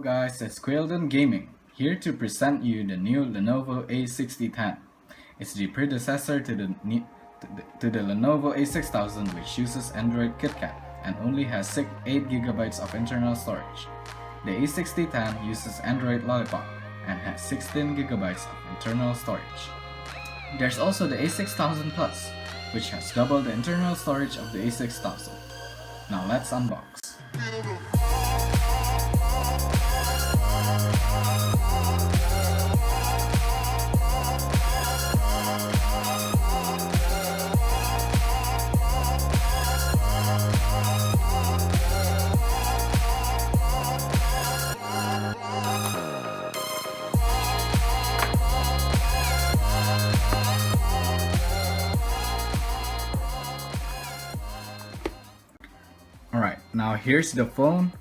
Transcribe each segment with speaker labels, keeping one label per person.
Speaker 1: guys, it's Quayledant Gaming, here to present you the new Lenovo A6010. It's the predecessor to the Lenovo A6010, which uses Android KitKat and only has 8GB of internal storage. The A6010 uses Android Lollipop and has 16GB of internal storage. There's also the A6000 Plus, which has double the internal storage of the A6000. Now let's unbox. Alright, now here's the phone.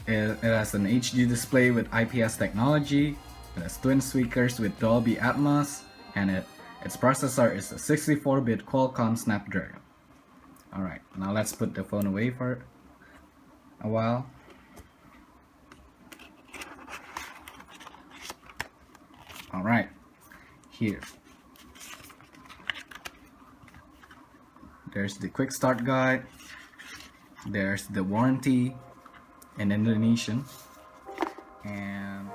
Speaker 1: It has an HD display with IPS technology. It has twin speakers with Dolby Atmos, and its processor is a 64-bit Qualcomm Snapdragon. Alright, now let's put the phone away for a while. Alright, here. There's the quick start guide. There's the warranty in Indonesian, and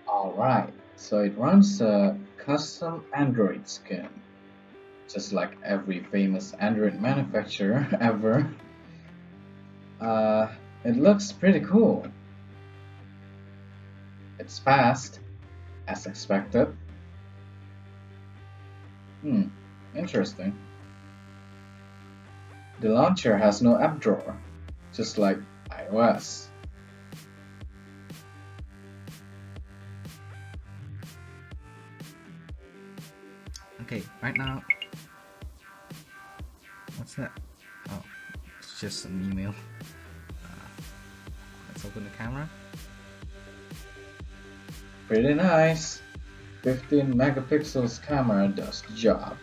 Speaker 1: alright, so it runs a custom Android skin, just like every famous Android manufacturer ever. It looks pretty cool. It's fast, as expected. Interesting. The launcher has no app drawer, just like iOS. Okay, right now, what's that? Oh, it's just an email. Let's open the camera. Pretty nice. 15 megapixels camera does the job.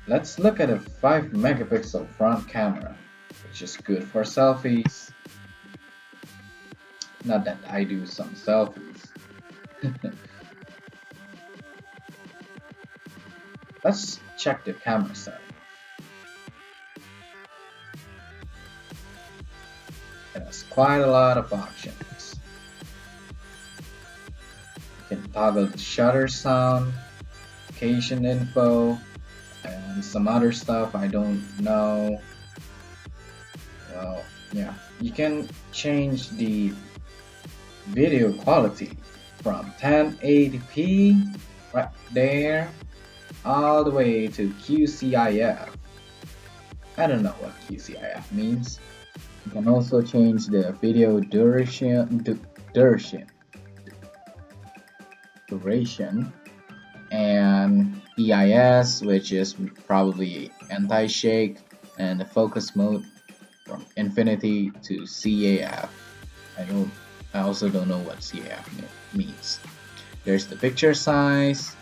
Speaker 1: Let's look at a 5 megapixel front camera, which is good for selfies. Not that I do some selfies. Let's check the camera side. It has quite a lot of options. You can toggle the shutter sound, location info, and some other stuff I don't know. Well, yeah, you can change the video quality from 1080p right there all the way to QCIF. I don't know what QCIF means, You can also change the video duration, and EIS, which is probably anti-shake, and the focus mode from infinity to CAF. I also don't know what CAF means. There's the picture size,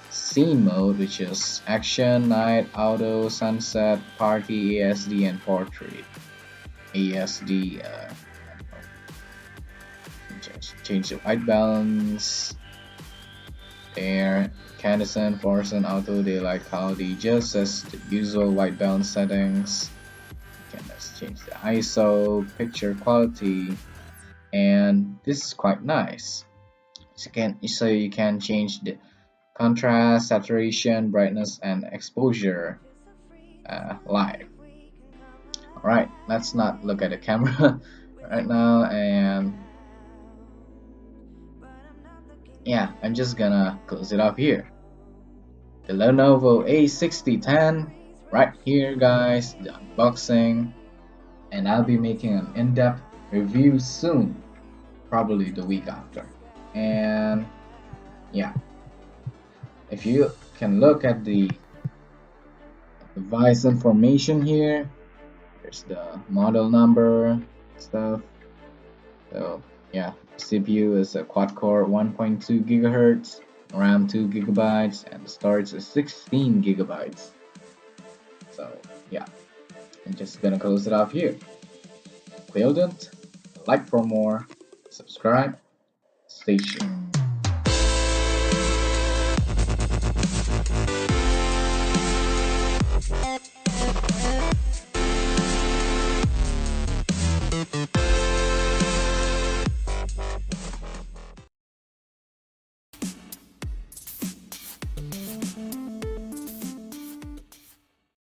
Speaker 1: scene mode, which is action, night, auto, sunset, party, ASD, and portrait. ASD, change the white balance, there, Canison, fluorescent, auto, daylight, cloudy, just as the usual white balance settings. You can just change the ISO, picture quality, and this is quite nice. So you can change the contrast, saturation, brightness, and exposure live. Alright, let's not look at the camera right now, and yeah, I'm just gonna close it up here. The Lenovo A6010 right here, guys, the unboxing, and I'll be making an in-depth review soon, probably the week after. And yeah, if you can look at the device information here, there's the model number stuff. So yeah, CPU is a quad-core 1.2 gigahertz, RAM 2 gigabytes, and the storage is 16 gigabytes. So yeah, I'm just gonna close it off here. Quayledant, like for more, subscribe, stay tuned.